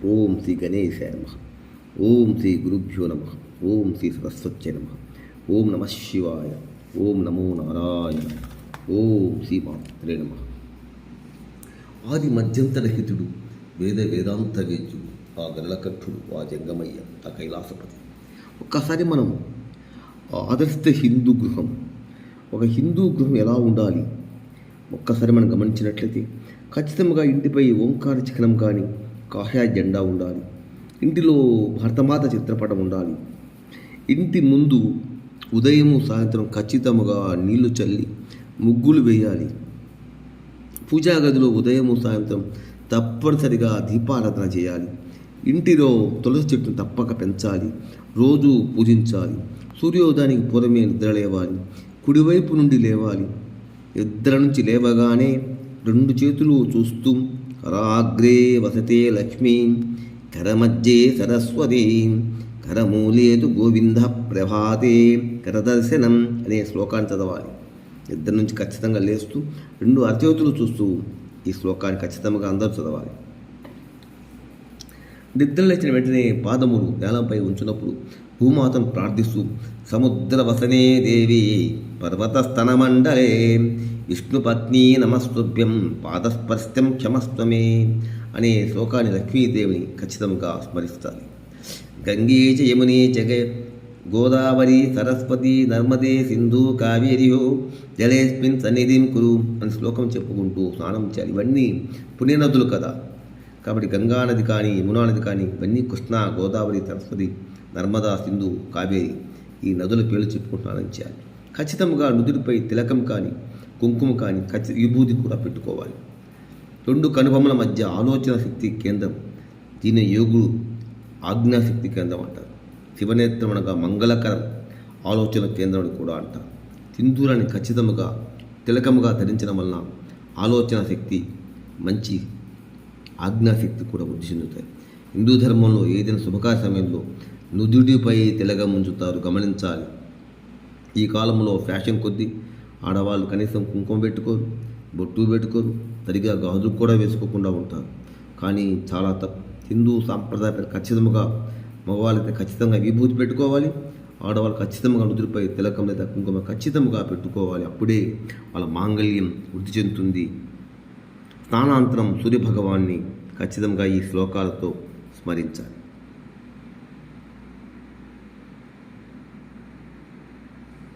ఓం శ్రీ గణేశాయ నమః. ఓం శ్రీ గురుభ్యో నమః. ఓం శ్రీ సరస్వత్యై నమః. ఓం నమః శివాయ. ఓం నమో నారాయణ. ఓం శ్రీ మాత్రే నమః. ఆది మధ్యంతరహితుడు వేదాంత వేద్యుడు, ఆ గరళకంఠుడు, ఆ జంగమయ్య, ఆ కైలాసపతి. ఒక్కసారి మనం ఆదర్శ హిందూ గృహం, ఒక హిందూ గృహం ఎలా ఉండాలి ఒక్కసారి మనం గమనించినట్లయితే ఖచ్చితంగా ఇంటిపై ఓంకార చిహ్నం కానీ కాషాయ జెండా ఉండాలి. ఇంటిలో భరతమాత చిత్రపటం ఉండాలి. ఇంటి ముందు ఉదయము సాయంత్రం ఖచ్చితంగా నీళ్లు చల్లి ముగ్గులు వేయాలి. పూజా గదిలో ఉదయము సాయంత్రం తప్పనిసరిగా దీపారాధన చేయాలి. ఇంటిలో తులసి చెట్టును తప్పక పెంచాలి. రోజు పూజించాలి. సూర్యోదయానికి పూర్వమే నిద్ర లేవాలి. కుడివైపు నుండి లేవాలి. నిద్ర నుంచి లేవగానే రెండు చేతులు చూస్తూ కరాగ్రే వసతే లక్ష్మీ, కరమధ్యే సరస్వతి, కరమూలేతు గోవింద ప్రభాతే కరదర్శనం అనే శ్లోకాన్ని చదవాలి. నిద్ర నుంచి ఖచ్చితంగా లేస్తూ రెండు అరచేతులు చూస్తూ ఈ శ్లోకాన్ని ఖచ్చితంగా అందరూ చదవాలి. నిద్ర లేచిన వెంటనే పాదములు నేలపై ఉంచినప్పుడు భూమాతను ప్రార్థిస్తూ సముద్ర వసనే దేవి పర్వతస్తనమండలే విష్ణుపత్ని నమస్తుభ్యం పాదస్పర్శం క్షమస్వమే అనే శ్లోకాన్ని లక్ష్మీదేవిని ఖచ్చితంగా స్మరిస్తారు. గంగే చ యమునే జగ గోదావరి సరస్వతి నర్మదే సింధు కావేరియో జలేస్మిన్ సన్నిధిం కురు అని శ్లోకం చెప్పుకుంటూ స్నానం చేయాలి. ఇవన్నీ పుణ్యనదులు కదా. కాబట్టి గంగా నది కానీ యమునా నది కానీ ఇవన్నీ కృష్ణా, గోదావరి, సరస్వతి, నర్మదా, సింధు, కావేరి ఈ నదుల పేర్లు చెప్పుకుంటూ స్నానం చేయాలి. ఖచ్చితంగా నుదుటిపై తిలకం కానీ కుంకుమ కానీ విభూతి కూడా పెట్టుకోవాలి. రెండు కనుబొమ్మల మధ్య ఆలోచన శక్తి కేంద్రం, దీని యోగులు ఆజ్ఞాశక్తి కేంద్రం అంటారు. శివనేత్రం అనగా మంగళకరం ఆలోచన కేంద్రం అని కూడా అంటారు. సింధూరాన్ని ఖచ్చితంగా తిలకముగా ధరించడం వలన ఆలోచన శక్తి, మంచి ఆజ్ఞాశక్తి కూడా వృద్ధి చెందుతాయి. హిందూ ధర్మంలో ఏదైనా శుభకార్య సమయంలో నుదుటిపై తిలకం ఉంచుతారు, గమనించాలి. ఈ కాలంలో ఫ్యాషన్ కొద్దీ ఆడవాళ్ళు కనీసం కుంకుమ పెట్టుకోరు, బొట్టు పెట్టుకోరు, సరిగా గాజులు కూడా వేసుకోకుండా ఉంటారు. కానీ చాలా తప్పు. హిందూ సాంప్రదాయ ఖచ్చితంగా మగవాళ్ళైతే ఖచ్చితంగా విభూతి పెట్టుకోవాలి. ఆడవాళ్ళు ఖచ్చితంగా నుదుటిపై తిలకం లేదా కుంకుమ ఖచ్చితంగా పెట్టుకోవాలి. అప్పుడే వాళ్ళ మాంగళ్యం వృద్ధి చెందుతుంది. స్నానాంతరం సూర్యభగవాన్ని ఖచ్చితంగా ఈ శ్లోకాలతో స్మరించాలి.